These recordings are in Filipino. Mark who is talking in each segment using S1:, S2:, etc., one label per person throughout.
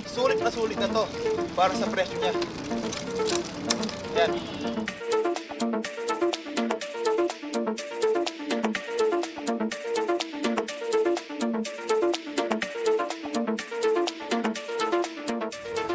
S1: sulit na to para sa presyo niya. Yan.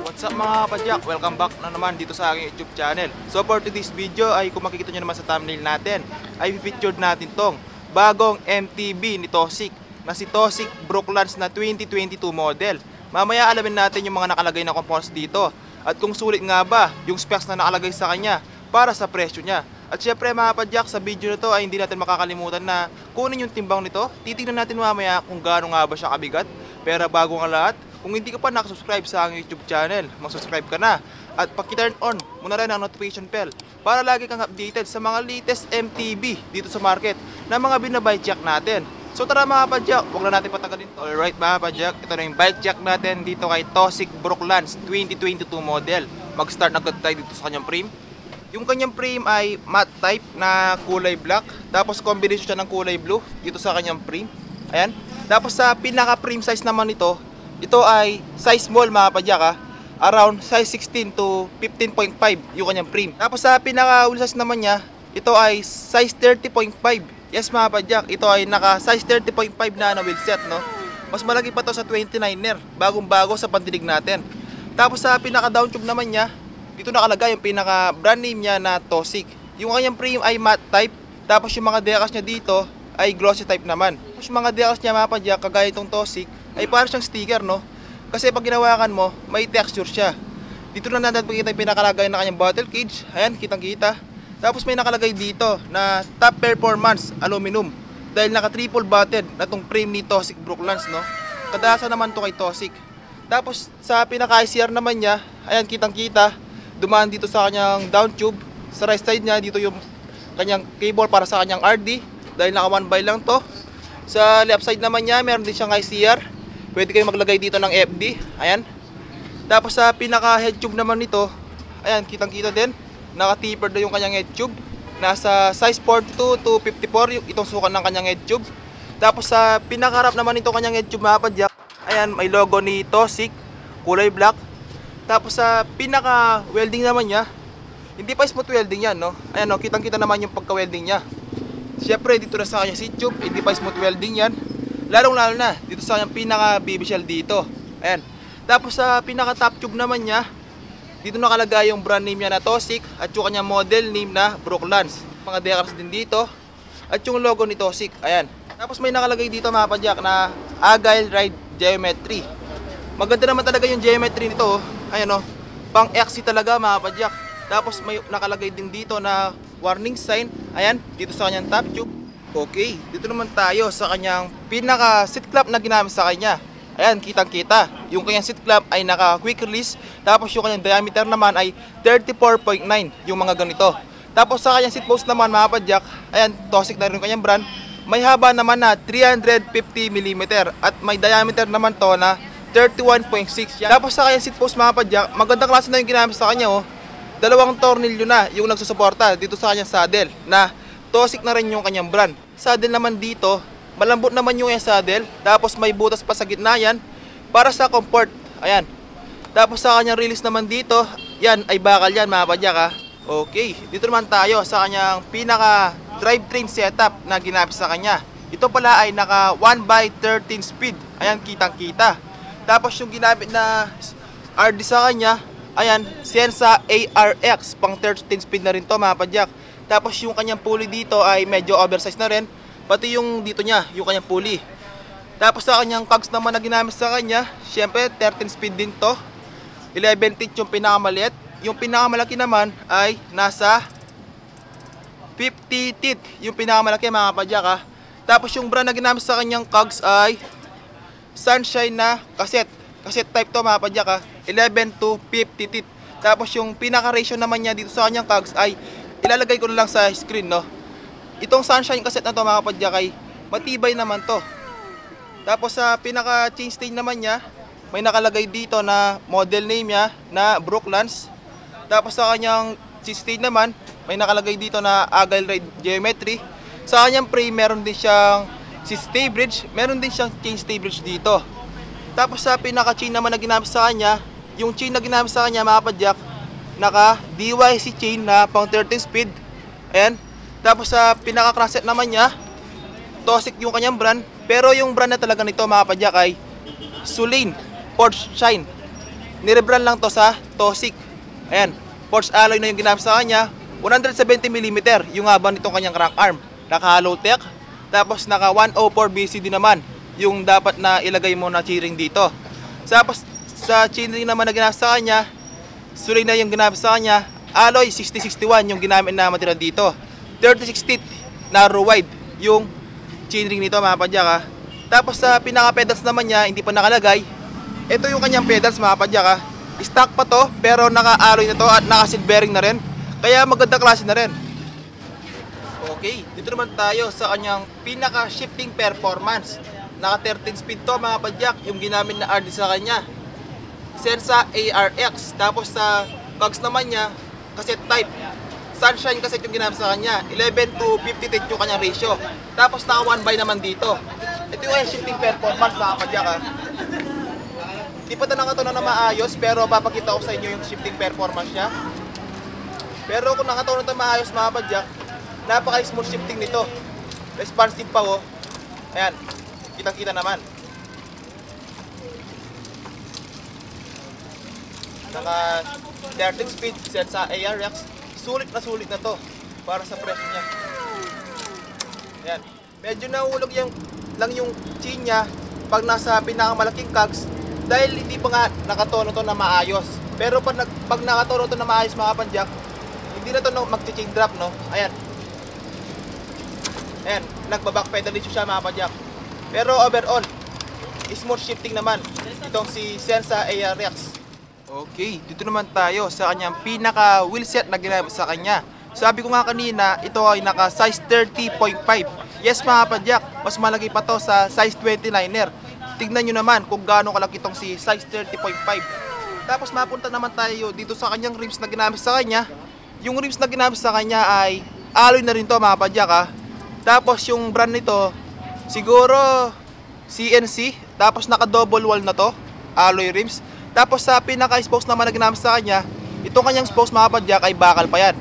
S1: What's up mga kapadyak? Welcome back na naman dito sa aking YouTube channel. So for today's video ay kung makikita nyo naman sa thumbnail natin, ay featured natin tong bagong MTB ni Tosyk na si Tosyk Brooklands na 2022 model. Mamaya alamin natin yung mga nakalagay na components dito at kung sulit nga ba yung specs na nakalagay sa kanya para sa presyo niya. At syempre mga kapadyak, sa video na to ay hindi natin makakalimutan na kunin yung timbang nito. Titignan natin mamaya kung gaano nga ba siya kabigat. Pero bago nga lahat, kung hindi ka pa nakasubscribe sa aking YouTube channel, mag-subscribe ka na at paki-turn on muna rin ang notification bell para lagi kang updated sa mga latest MTB dito sa market na mga binabike check natin. So tara mga kapadyak, huwag na natin patagalin to. Alright mga kapadyak, ito na yung bike check natin dito kay Tosyk Brooklands 2022 model. Mag-start na tayo dito sa kanyang frame. Yung kanyang frame ay matte type na kulay black, tapos combination siya ng kulay blue dito sa kanyang frame. Ayan. Tapos sa pinaka-frame size naman nito, ito ay size small mga kapadyak ha. Around size 16 to 15.5 yung kanyang frame. Tapos sa pinaka-wheel size naman niya, ito ay size 30.5. Yes mga kapadyak, ito ay naka size 30.5 na wheel set, no? Mas malaki pa to sa 29er, bagong-bago sa pandinig natin. Tapos sa pinaka-down tube naman niya, dito nakalagay yung pinaka-brand name niya na Tosyk. Yung kanyang frame ay matte type, tapos yung mga decals niya dito ay glossy type naman. Tapos yung mga decals niya mga kapadyak, kagaya itong Tosyk, ay parang siyang sticker, no? Kasi pag ginawakan mo, may texture siya. Dito na natin pakita yung pinakalagay na kanyang bottle cage. Ayan, kitang-kita. Tapos may nakalagay dito na top performance aluminum. Dahil naka triple butted na tong frame ni Tosyk Brooklands, no? Kadalasan naman to kay Tosyk. Tapos sa pinaka-ICR naman niya, ayan, kitang-kita. Dumaan dito sa kanyang down tube. Sa right side niya, dito yung kanyang cable para sa kanyang RD. Dahil naka 1x lang to. Sa left side naman niya, meron din siyang ICR. Pwede kayo maglagay dito ng FD. Ayan. Tapos sa pinaka head tube naman nito, ayan, kitang-kita din. Naka-tapered na yung kanyang head tube. Nasa size 42 to 54 yung itong sukat ng kanyang head tube. Tapos sa pinaka-harap naman nito kanyang head tube mga kapadyak, ayan, may logo ni Tosyk, kulay black. Tapos sa pinaka-welding naman niya, hindi pa smooth welding yan, no? Ayan, no, kitang-kita naman yung pagka-welding niya. Siyempre, dito na sa kanyang seat tube, hindi pa smooth welding yan. Lalong-lalo na dito sa kanyang pinaka-baby shell dito. Ayan. Tapos sa pinaka-top tube naman niya, dito nakalagay yung brand name niya na Tosyk at yung kanyang model name na Brooklands. Mga decals din dito at yung logo ni Tosyk. Ayan. Tapos may nakalagay dito mga kapadyak na Agile Ride Geometry. Maganda naman talaga yung geometry nito. Ayan o. Pang XC talaga mga kapadyak. Tapos may nakalagay din dito na warning sign. Ayan. Dito sa kanyang top tube. Okay. Dito naman tayo sa kanyang pinaka seat clamp na ginamit sa kanya. Ayan, kitang-kita. Yung kanyang seat clamp ay naka quick release. Tapos yung kanyang diameter naman ay 34.9 yung mga ganito. Tapos sa kanyang seat post naman mga kapadyak, ayan, Tosyk na rin yung kanyang brand. May haba naman na 350mm at may diameter naman to na 31.6. Tapos sa kanyang seat post mga kapadyak, magandang klase na yung ginamit sa kanya, oh. Dalawang tornilyo na yung nagsusuporta dito sa kanyang saddle na Tosyk na rin yung kanyang brand. Saddle naman dito, malambot naman yung saddle. Tapos may butas pa sa gitna yan para sa comfort. Ayan. Tapos sa kanyang release naman dito, yan ay bakal yan mga kapadyak ha. Okay. Dito naman tayo sa kanyang pinaka drivetrain setup na ginamit sa kanya. Ito pala ay naka 1x13 speed. Ayan, kitang-kita. Tapos yung ginamit na RD sa kanya, ayan, Sensa ARX. Pang 13 speed na rin to mga kapadyak. Tapos yung kanyang pulley dito ay medyo oversized na rin. Pati yung dito niya, yung kanyang pulley. Tapos sa kanyang cogs naman na ginamit sa kanya, syempre 13 speed din to. 11 teeth yung pinakamaliit. Yung pinakamalaki naman ay nasa 50 teeth yung pinakamalaki mga kapadyak ha. Tapos yung brand na ginamit sa kanyang cogs ay Sunshine na cassette. Cassette type to mga kapadyak ha. 11 to 50 teeth. Tapos yung pinaka ratio naman niya dito sa kanyang cogs ay ilalagay ko na lang sa screen, no. Itong Sunshine cassette na to mga kapadyak ay matibay naman to. Tapos sa pinaka chainstay naman niya, may nakalagay dito na model name niya na Brooklands. Tapos sa kanyang chainstay naman, may nakalagay dito na Agile Ride Geometry. Sa kanyang frame, meron din siyang stay bridge, meron din siyang chainstay bridge dito. Tapos sa pinaka-chain naman na ginamit sa kanya, yung chain na ginamit sa kanya mga kapadyak, naka DYC chain na pang 13 speed. Ayan. Tapos sa pinaka-crankset naman niya, Tosic yung kanyang brand. Pero yung brand na talaga nito mga kapadyak ay Sulane Forged Shine. Nirebrand lang to sa Tosic. Ayan. Forged alloy na yung ginamit sa kanya. 170mm yung haba nitong kanyang crank arm. Naka hollow tech. Tapos naka 104 BCD naman yung dapat na ilagay mo na chainring dito. Tapos sa chainring naman na ginamit sa kanya, Sulane na yung ginamit sa kanya. Alloy 6061 yung ginamit na material dito. 36 teeth narrow wide yung chainring nito mga kapadyak ha. Tapos sa pinaka pedals naman niya, hindi pa nakalagay. Ito yung kanyang pedals mga kapadyak ha. Stock pa to pero naka-alloy na to at naka-seat bearing na rin. Kaya maganda klase na rin. Okay, dito naman tayo sa kanyang pinaka-shifting performance. Naka 13 speed to mga kapadyak, yung ginamit na RD sa kanya. Sensa ARX. Tapos sa cogs naman niya, cassette type. Sunshine cassette yung ginamit sa kanya. 11 to 50 yung kanyang ratio. Tapos naka 1x naman dito. Ito yung shifting performance mga kapadyak ha. Di pa ito nakatunan na maayos pero papakita ko sa inyo yung shifting performance niya. Pero kung nakatunan ito maayos mga kapadyak, napaka-smooth shifting nito. Responsive pa oh. Ayan, kitang-kita naman. Naka 13 speed set sa ARX. Sulit na to para sa presyo niya. Ayan. Medyo nahulog lang yung chain niya pag nasa pinakamalaking cogs dahil hindi pa nga nakatono to na maayos. Pero pag nakatono to na maayos mga kapadyak, hindi na to mag-chain drop no. Ayan. Ayan, nagbaback pedal dito siya mga kapadyak. Pero overall, smooth shifting naman itong si Sensa ARX. Okay, dito naman tayo sa kanyang pinaka wheelset na ginamit sa kanya. Sabi ko nga kanina, ito ay naka size 30.5. Yes mga kapadyak, mas malaki pa to sa size 29er. Tignan nyo naman kung gaano kalaki itong si size 30.5. Tapos mapunta naman tayo dito sa kanyang rims na ginamit sa kanya. Yung rims na ginamit sa kanya ay alloy na rin to mga kapadyak ha. Tapos yung brand nito, siguro CNC. Tapos naka double wall na to, alloy rims. Tapos sa pinaka-spokes naman na ginamit sa kanya, itong kanyang spokes mga kapadyak ay bakal pa yan.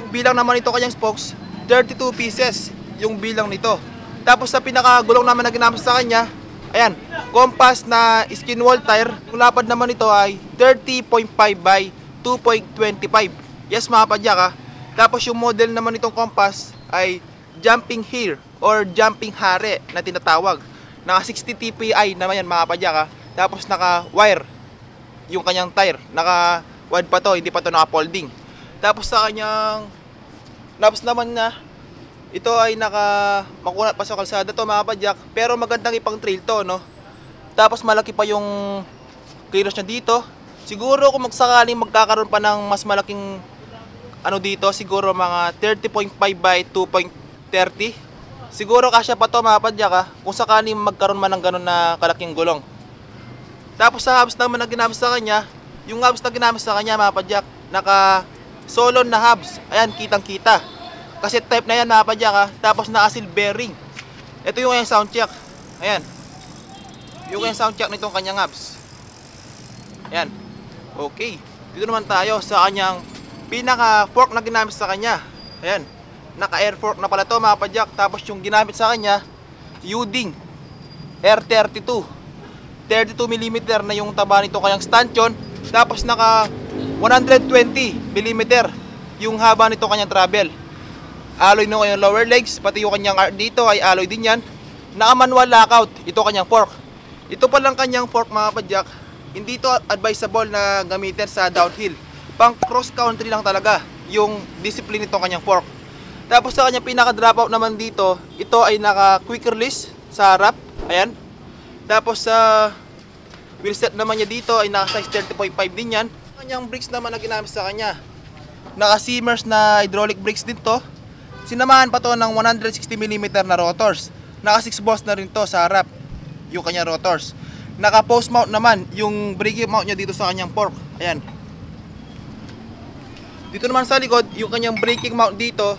S1: Yung bilang naman ito kanyang spokes, 32 pieces yung bilang nito. Tapos sa pinaka-gulong naman na ginamit sa kanya, ayan, compass na skin wall tire. Yung lapad naman ito ay 30.5 by 2.25. Yes mga kapadyak ha. Tapos yung model naman itong compass ay jumping hare or jumping hare na tinatawag. Naka 60 TPI naman yan mga kapadyak ha. Tapos naka wire yung kanyang tire, naka wide pa to, hindi pa to naka folding. Tapos sa kanyang knobs naman na ito ay naka makunat pa sa kalsada to mga kapadyak, pero magandang ipang trail to no. Tapos malaki pa yung clearance niya dito. Siguro kung magsakaling magkakaroon pa ng mas malaking ano dito, siguro mga 30.5 by 2.30. Siguro kasya pa to mga kapadyak ha, kung sakaling magkaroon man ng ganun na kalaking gulong. Tapos sa hubs naman na ginamit sa kanya, yung hubs na ginamit sa kanya mga kapadyak, naka solon na hubs. Ayan, kitang-kita. Kasi type na yan mga kapadyak ha. Tapos naka seal bearing. Ito yung kanyang sound check. Ayan. Yung kanyang sound check nitong kanyang hubs. Ayan. Okay. Dito naman tayo sa kanyang pinaka fork na ginamit sa kanya. Ayan. Naka air fork na pala to mga kapadyak. Tapos yung ginamit sa kanya, Uding R32. 32mm na yung taba nito kayang stanchion. Tapos naka 120mm yung haba nito kanyang travel. Alloy no kanyang lower legs, pati yung kanyang arm dito ay alloy din yan. Naka manual lockout, ito kanyang fork. Ito pa lang kanyang fork mga kapadyak. Hindi to advisable na gamitin sa downhill. Pang cross country lang talaga yung discipline nito kanyang fork. Tapos sa kanyang pinaka dropout naman dito, ito ay naka quick release sa harap. Ayan. Tapos sa wheelset naman niya dito ay naka size 30.5 din yan. Kanyang brakes naman na ginamit sa kanya, naka Siemens na hydraulic brakes din to. Sinamahan pa to ng 160mm na rotors. Naka 6 bolts na rin to sa harap yung kanyang rotors. Naka post mount naman yung braking mount niya dito sa kanyang fork. Ayan. Dito naman sa likod, yung kanyang braking mount dito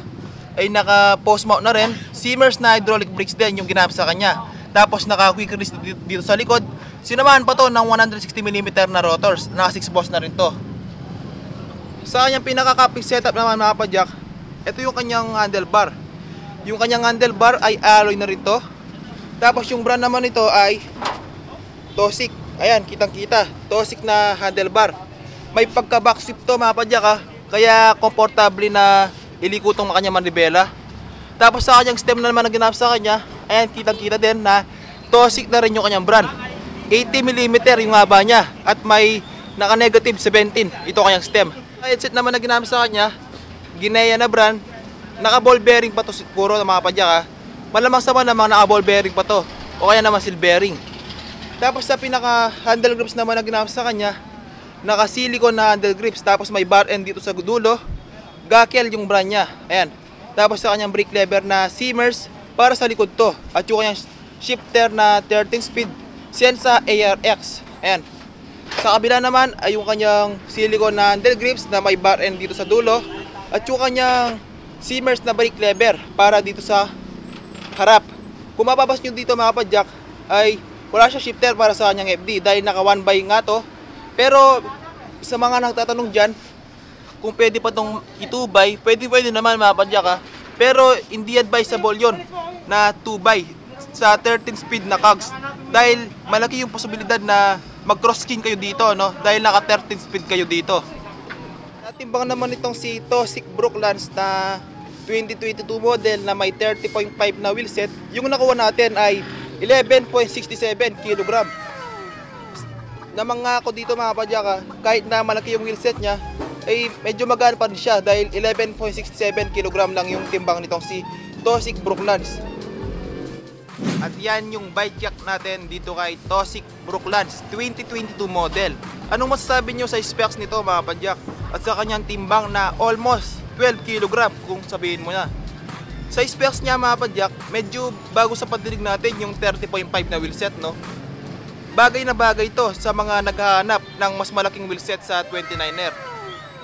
S1: ay naka post mount na rin. Siemens na hydraulic brakes din yung ginamit sa kanya. Tapos naka quick release dito sa likod. Sinamahan pa to ng 160mm na rotors. Naka 6 boss na rin to. Sa kanyang pinaka-cupping setup naman mga kapadyak, ito yung kanyang handlebar. Yung kanyang handlebar ay alloy na rin to. Tapos yung brand naman nito ay Tosik. Ayan, kitang-kita. Tosik na handlebar. May pagka-backswip to mga kapadyak ha. Kaya komportable na iliko tong kanyang manibela. Tapos sa kanyang stem na naman na ginamit sa kanya, ayan, kitang-kita din na Tosik na rin yung kanyang brand. 80mm yung haba niya at may naka-negative 17 ito kanyang stem. Headset naman na ginamit sa kanya, Ginea na brand, naka-ball bearing pa to puro ng mga padyak ha. Malamang sa malamang naka-ball bearing pa to o kaya naman seal bearing. Tapos sa pinaka-handle grips naman na ginamit sa kanya, naka-silicone na handle grips, tapos may bar end dito sa dulo, Gakel yung brand niya. Ayan. Tapos sa kanyang brake lever na Simmers para sa likod to at yung kanyang shifter na 13 speed Sensa ARX. Ayan. Sa kabila naman ay yung kanyang silicone na handle grips na may bar end dito sa dulo at yung kanyang Simmers na brake lever para dito sa harap. Kung mapapas nyo dito mga kapadyak ay wala siya shifter para sa kanyang FD dahil naka 1x nga to. Pero sa mga nagtatanong dyan kung pwede pa tong i-2x, pwede naman mga kapadyak ha. Pero hindi advisable yon na 2x sa 13 speed na cogs dahil malaki yung posibilidad na mag-cross skin kayo dito, no? Dahil naka 13 speed kayo dito. Natimbang naman itong si Tosik Brooklands na 2022 model na may 30.5 na wheelset. Yung nakuha natin ay 11.67 kg. Namangako dito mga kapadyak, kahit na malaki yung wheelset niya, ay medyo magaan pa rin siya dahil 11.67 kg lang yung timbang nitong si Tosik Brooklands. At yan yung bike jack natin dito kay Tosik Brooklands 2022 model. Anong masasabi nyo sa specs nito mga kapadyak? At sa kanyang timbang na almost 12 kg kung sabihin mo na. Sa specs niya mga kapadyak, medyo bago sa pagdinig natin yung 30.5 na wheelset, no? Bagay na bagay to sa mga naghahanap ng mas malaking wheelset sa 29er.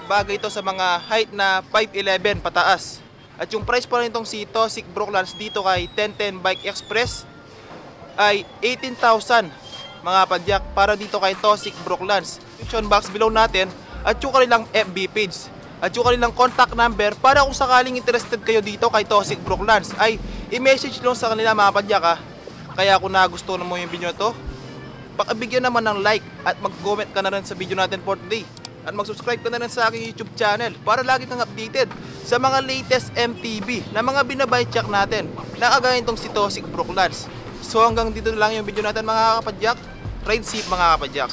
S1: Bagay to sa mga height na 5'11 pataas. At yung price pa rin itong si Tosik Brooklands dito kay 1010 Bike Express ay 18,000 mga padyak para dito kay Tosik Brooklands. Description box below natin at yung kanilang FB page at yung kanilang contact number para kung sakaling interested kayo dito kay Tosik Brooklands ay i-message lang sa kanila mga padyak ha. Kaya kung nagustuhan mo yung video na to, pakibigyan naman ng like at mag-comment ka na rin sa video natin for today. At mag-subscribe ka na rin sa aking YouTube channel para lagi kang updated sa mga latest MTB na mga binabike check natin na kagaya itong si Tosik Brooklands. So hanggang dito na lang yung video natin mga kapadyak. Ride safe mga kapadyak.